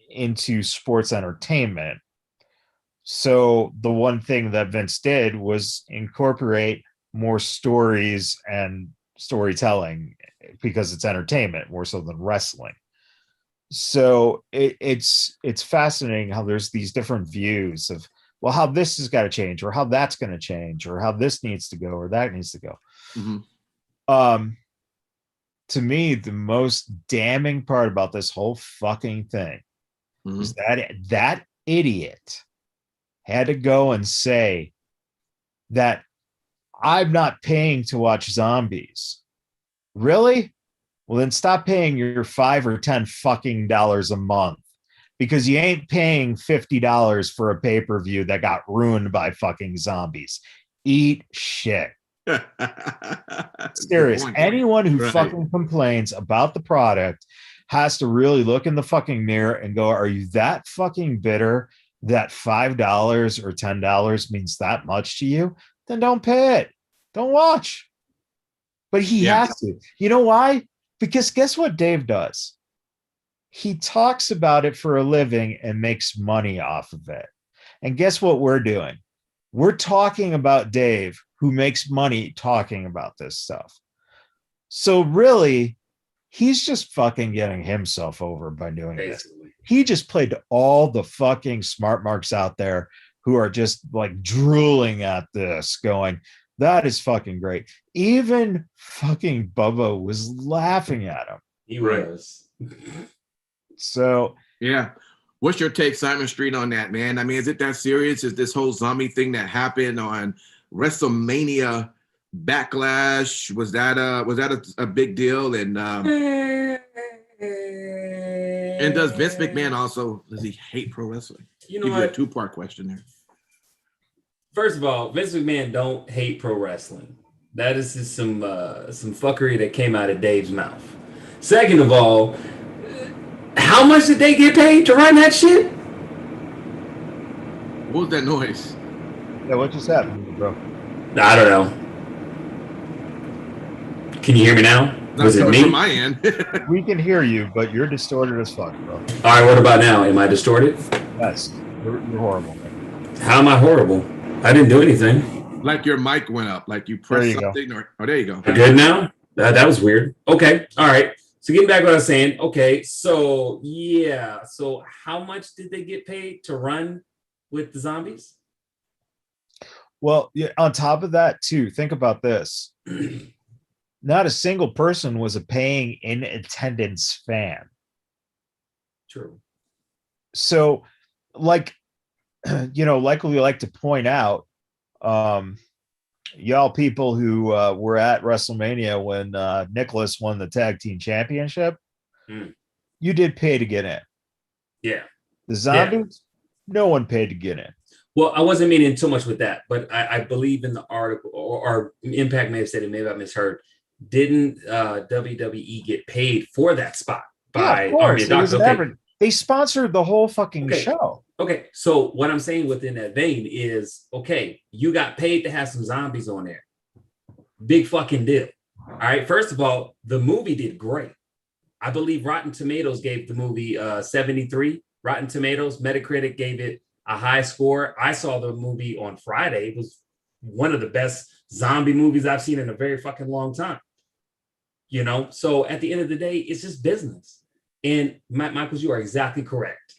into sports entertainment. So the one thing that Vince did was incorporate more stories and storytelling because it's entertainment more so than wrestling. So it's fascinating how there's these different views of, well, how this has got to change, or how that's going to change, or how this needs to go, or that needs to go. To me, the most damning part about this whole fucking thing is that idiot had to go and say that I'm not paying to watch zombies. Really? Well, then stop paying your $5 or $10 fucking dollars a month, because you ain't paying $50 for a pay-per-view that got ruined by fucking zombies. Eat shit. Serious. Anyone who fucking complains about the product has to really look in the fucking mirror and go, are you that fucking bitter that $5 or $10 means that much to you? Then don't pay it. Don't watch. But he has to. You know why? Because guess what Dave does? He talks about it for a living and makes money off of it. And guess what we're doing? We're talking about Dave, who makes money talking about this stuff. So really, he's just fucking getting himself over by doing this. He just played to all the fucking smart marks out there who are just like drooling at this, going, that is fucking great. Even fucking Bubba was laughing at him. He was. So yeah. What's your take, Simon Street, on that, man? I mean, is it that serious? Is this whole zombie thing that happened on WrestleMania Backlash? Was that a big deal? And does Vince McMahon also, does he hate pro wrestling? You know, give you a two-part question there. First of all, Vince McMahon don't hate pro wrestling. That is just some fuckery that came out of Dave's mouth. Second of all, how much did they get paid to run that shit? What was that noise? Yeah, what just happened, bro? I don't know. Can you hear me now? Was it me? From my end. We can hear you, but you're distorted as fuck, bro. All right, what about now? Am I distorted? Yes, you're horrible, man. How am I horrible? I didn't do anything. Like your mic went up, like you pressed something. There you go. Good now? That was weird. Okay, all right. So getting back to what I was saying. Okay, so yeah. So how much did they get paid to run with the zombies? Well, yeah, on top of that, too, think about this. Not a single person was a paying in attendance fan. True. So, like, like we like to point out, y'all people who were at WrestleMania when Nicholas won the tag team championship, you did pay to get in. Yeah. The zombies, no one paid to get in. Well, I wasn't meaning too much with that, but I believe in the article, or Impact may have said it, maybe I misheard. Didn't WWE get paid for that spot by Army of Doctors? Okay. They sponsored the whole fucking show. Okay, so what I'm saying within that vein is, okay, you got paid to have some zombies on there. Big fucking deal. All right, first of all, the movie did great. I believe Rotten Tomatoes gave the movie 73. Rotten Tomatoes, Metacritic gave it a high score. I saw the movie on Friday. It was one of the best zombie movies I've seen in a very fucking long time. So at the end of the day, it's just business. And Michaels, you are exactly correct.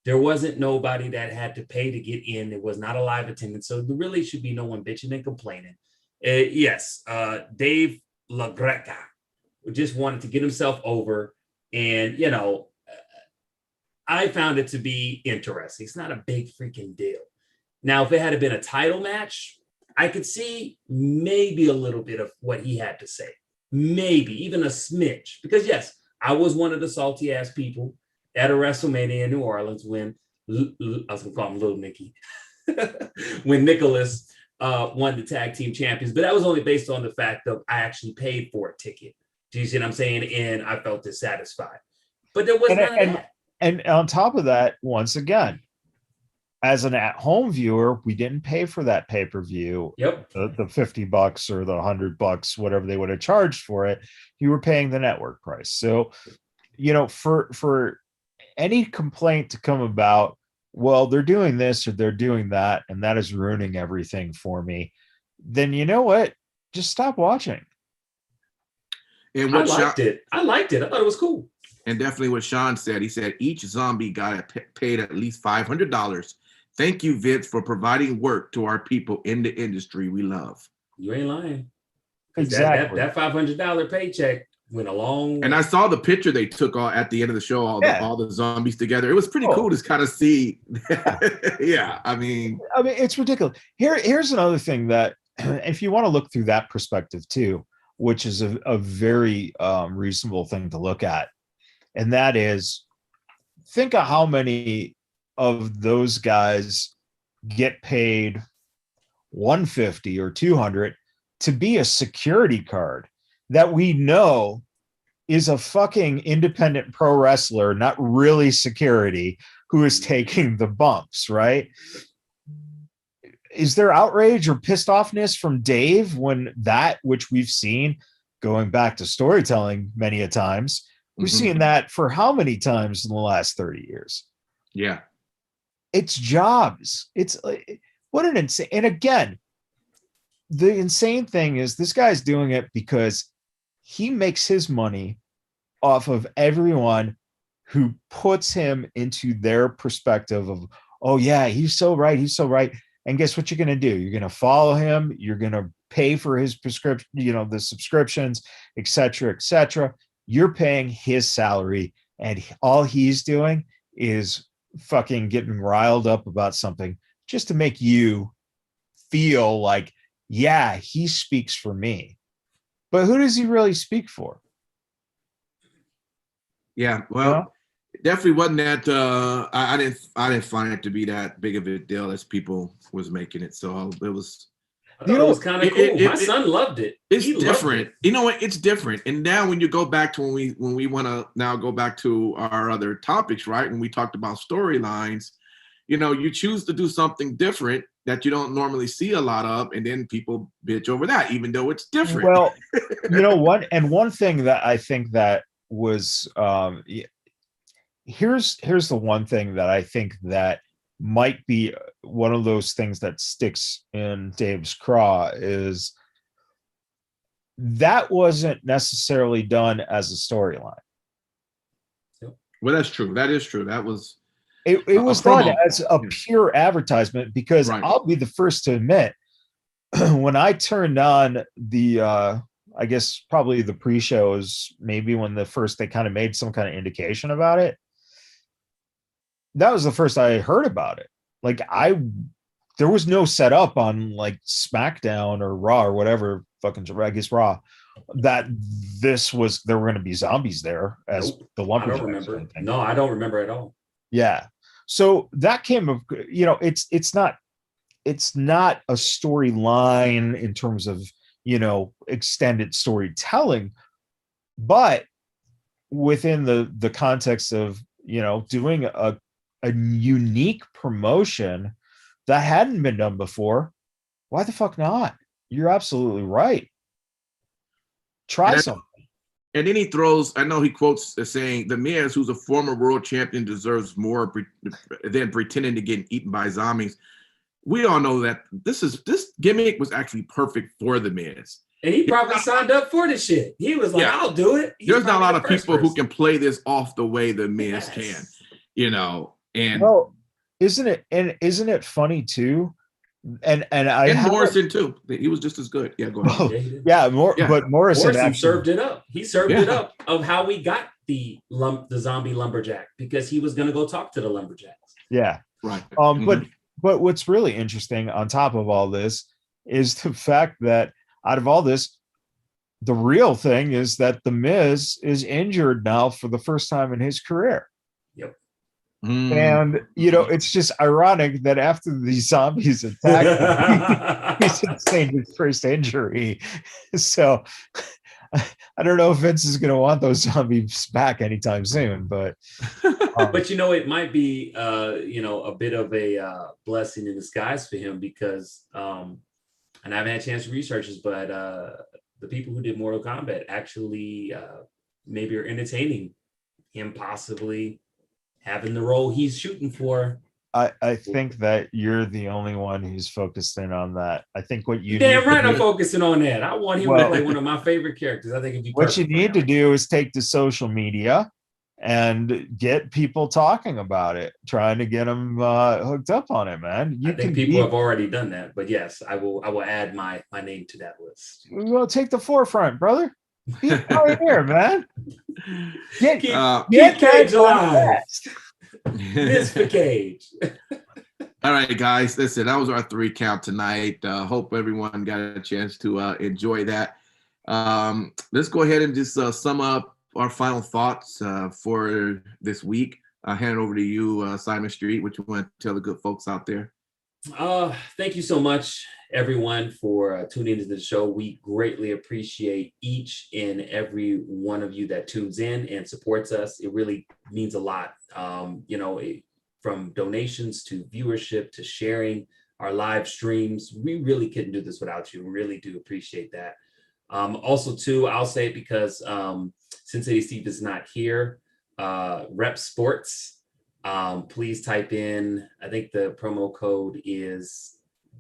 There wasn't nobody that had to pay to get in. It was not a live attendance. So there really should be no one bitching and complaining. Yes, Dave LaGreca just wanted to get himself over. And, I found it to be interesting. It's not a big freaking deal. Now, if it had been a title match, I could see maybe a little bit of what he had to say. Maybe even a smidge. Because, yes, I was one of the salty ass people at a WrestleMania in New Orleans when I was going to call him Little Nicky, when Nicholas won the tag team champions. But that was only based on the fact that I actually paid for a ticket. Do you see what I'm saying? And I felt dissatisfied. But there was none of that. And on top of that, once again, as an at-home viewer, we didn't pay for that pay-per-view. Yep. The $50 or the $100, whatever they would have charged for it, you were paying the network price. So, for any complaint to come about, well, they're doing this or they're doing that, and that is ruining everything for me, then you know what? Just stop watching. And I liked it. I thought it was cool. And definitely what Sean said. He said each zombie got paid at least $500. Thank you, Vince, for providing work to our people in the industry we love. You ain't lying. Exactly. That $500 paycheck went a long way. And I saw the picture they took at the end of the show, all the zombies together. It was pretty cool to kind of see. Yeah, I mean, it's ridiculous. Here's another thing that, if you want to look through that perspective too, which is a very reasonable thing to look at, and that is, think of how many of those guys get paid $150 or $200 to be a security card that we know is a fucking independent pro wrestler, not really security, who is taking the bumps, right? Is there outrage or pissed offness from Dave when that, which we've seen going back to storytelling many a times, we've seen that for how many times in the last 30 years? Yeah. It's jobs. It's what an insane. And again, the insane thing is this guy's doing it because he makes his money off of everyone who puts him into their perspective of, oh yeah, he's so right. He's so right. And guess what you're going to do? You're going to follow him. You're going to pay for his prescription, the subscriptions, et cetera, et cetera. You're paying his salary, and all he's doing is fucking getting riled up about something just to make you feel like, yeah, he speaks for me. But who does he really speak for? Yeah, well, it definitely wasn't that. I didn't find it to be that big of a deal as people was making it. So it was. I thought it was kind of cool. My son loved it. It's different. You know what? It's different. And now when you go back to when we want to now go back to our other topics, right? When we talked about storylines, you choose to do something different that you don't normally see a lot of, and then people bitch over that, even though it's different. Well, one thing that I think that was here's the one thing that I think that might be one of those things that sticks in Dave's craw is that wasn't necessarily done as a storyline. Well, that's true. That is true. That was it was done as a pure advertisement, because I'll be the first to admit, when I turned on the I guess probably the pre-shows, maybe when they kind of made some kind of indication about it, that was the first I heard about it. Like there was no setup on like SmackDown or Raw or whatever fucking, I guess Raw, that there were going to be zombies there as the lumberjacks. I don't remember. No, I don't remember at all. Yeah. So that came of, it's not a storyline in terms of, extended storytelling, but within the context of, doing a unique promotion that hadn't been done before, why the fuck not? You're absolutely right. Try something. And then he throws, I know he quotes as saying, the Miz, who's a former world champion, deserves more than pretending to get eaten by zombies. We all know that this gimmick was actually perfect for the Miz. And he probably signed up for this shit. He was like, I'll do it. There's not a lot of people who can play this off the way the Miz can, and well, isn't it funny too? And Morrison too. He was just as good. Yeah, go ahead. But Morrison actually served it up. He served it up of how we got the zombie lumberjack, because he was going to go talk to the lumberjacks. Yeah, right. But what's really interesting on top of all this is the fact that out of all this, the real thing is that the Miz is injured now for the first time in his career. Yep. And it's just ironic that after these zombies attack, he sustained his first injury. So I don't know if Vince is going to want those zombies back anytime soon, but But it might be a bit of a blessing in disguise for him because and I haven't had a chance to research this, but the people who did Mortal Kombat actually maybe are entertaining him possibly having the role he's shooting for. I think that you're the only one who's focused in on that. I think what you Damn right I'm do, focusing on that. I want him to Well, play one of my favorite characters. I think it'd be what you perfect for need to him. do is take to social media and get people talking about it, trying to get them hooked up on it, man. I think people have already done that, but yes, I will add my name to that list. Well, take the forefront, brother. Be a pioneer, man. Keep Get Cage that alive. podcast. Miss for Cage. All right, guys. Listen, that was our 3 count tonight. Hope everyone got a chance to enjoy that. Let's go ahead and just sum up our final thoughts for this week. I'll hand it over to you, Simon Street. What you want to tell the good folks out there? Thank you so much, everyone, for tuning into the show. We greatly appreciate each and every one of you that tunes in and supports us. It really means a lot. From donations to viewership to sharing our live streams, we really couldn't do this without you. We really do appreciate that. Also, too, I'll say it because Cincinnati Steve is not here. Rep Sports. Please type in, I think the promo code is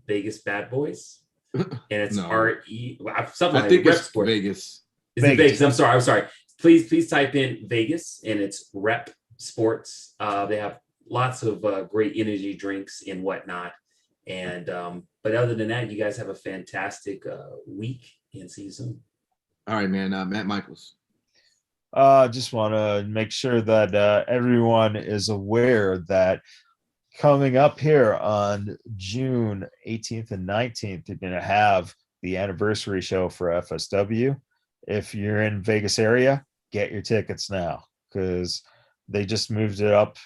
Vegas Badboyz, and it's No. RE something I like think Rep it's Sports. Vegas. Is it Vegas? I'm sorry. Please type in Vegas, and it's Rep Sports. They have lots of great energy drinks and whatnot. And but other than that, you guys have a fantastic week, and see you soon. All right, man. Matt Michaels. Just want to make sure that everyone is aware that coming up here on June 18th and 19th, you're going to have the anniversary show for FSW. If you're in Vegas area, get your tickets now because they just moved it up.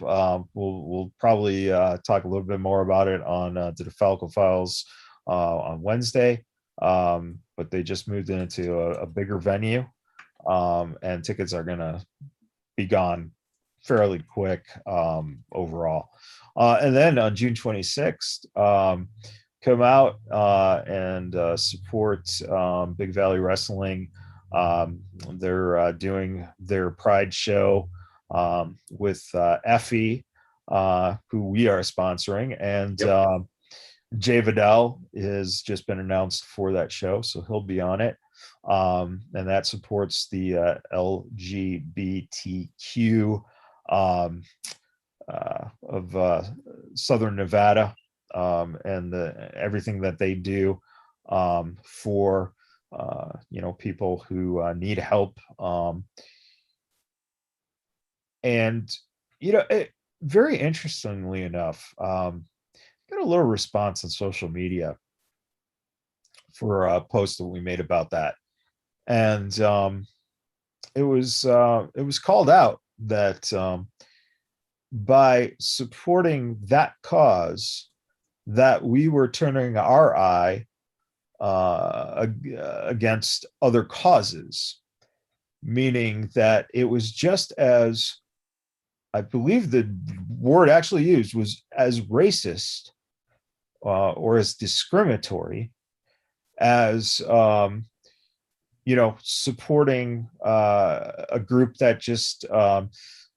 We'll probably talk a little bit more about it on the DeFalco Files on Wednesday, but they just moved it into a bigger venue. And tickets are going to be gone fairly quick overall. And then on June 26th, come out and support Big Valley Wrestling. They're doing their Pride show with Effie, who we are sponsoring. And Jay Vidal has just been announced for that show, so he'll be on it. And that supports the LGBTQ of Southern Nevada and everything that they do for people who need help. Very interestingly enough, got a little response on social media for a post that we made about that. And it was called out that by supporting that cause, that we were turning our eye against other causes, meaning that it was just as, I believe the word actually used was as racist or as discriminatory as supporting a group that just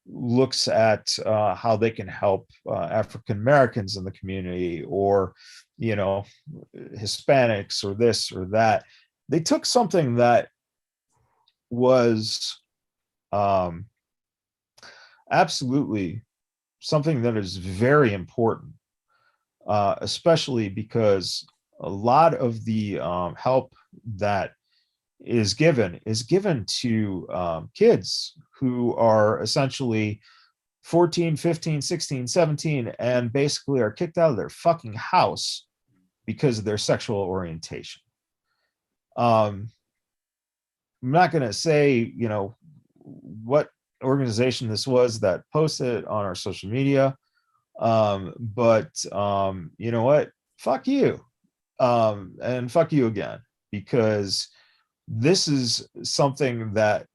looks at how they can help African Americans in the community, or Hispanics, or this or that. They took something that was absolutely something that is very important, especially because a lot of the help that is given to kids who are essentially 14, 15, 16, 17, and basically are kicked out of their fucking house because of their sexual orientation. I'm not going to say, what organization this was that posted it on our social media. But you know what? Fuck you. And fuck you again, because this is something that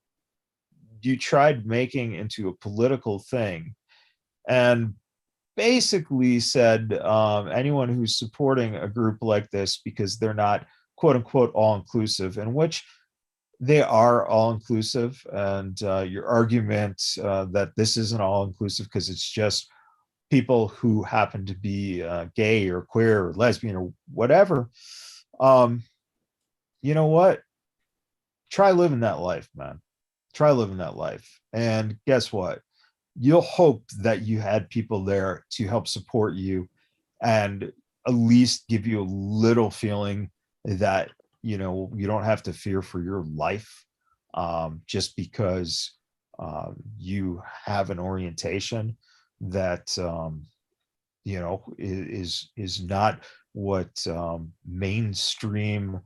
you tried making into a political thing, and basically said anyone who's supporting a group like this because they're not quote unquote all inclusive, in which they are all inclusive, and your argument that this isn't all inclusive because it's just people who happen to be gay or queer or lesbian or whatever, you know what? Try living that life, man. Try living that life. And guess what? You'll hope that you had people there to help support you and at least give you a little feeling that, you know, you don't have to fear for your life just because you have an orientation that, you know, is not what mainstream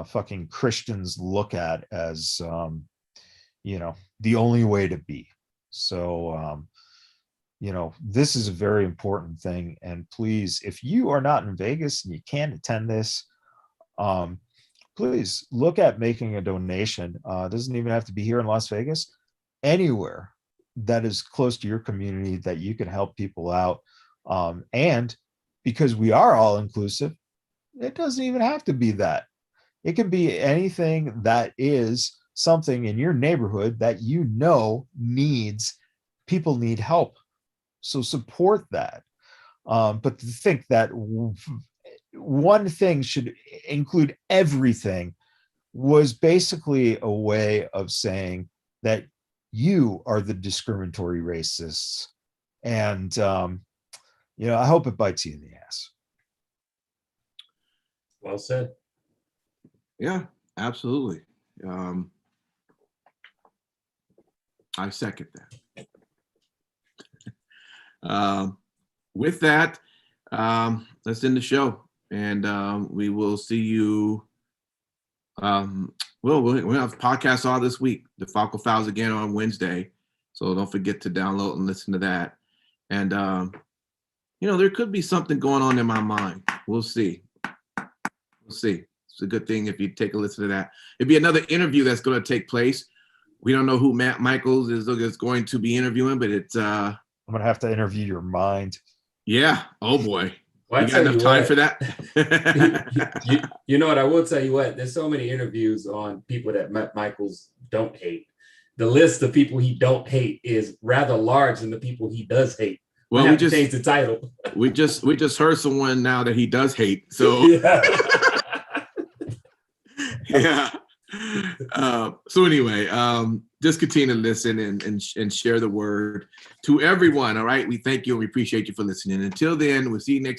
fucking Christians look at as, you know, the only way to be. So, you know, this is a very important thing. And please, if you are not in Vegas and you can't attend this, please look at making a donation. It doesn't even have to be here in Las Vegas, anywhere that is close to your community that you can help people out. And because we are all inclusive, it doesn't even have to be that. It can be anything that is something in your neighborhood that you know needs, people need help. So support that. But to think that one thing should include everything was basically a way of saying that you are the discriminatory racists. And, you know, I hope it bites you in the ass. Well said. Yeah, absolutely. I second that. With that, let's end the show, and we will see you. We'll have podcasts all this week. The Falco Files again on Wednesday, so don't forget to download and listen to that. And you know, there could be something going on in my mind. We'll see. We'll see. It's a good thing if you take a listen to that. It'd be another interview that's going to take place. We don't know who Matt Michaels is going to be interviewing, but it's I'm gonna have to interview your mind. Yeah. Oh boy. Well, you got enough time for that? you know what? I will tell you what. There's so many interviews on people that Matt Michaels don't hate. The list of people he don't hate is rather large than the people he does hate. Well, we just changed the title. we just heard someone now that he does hate. So yeah. yeah. So anyway, just continue to listen and share the word to everyone. All right. We thank you and we appreciate you for listening. Until then, we'll see you next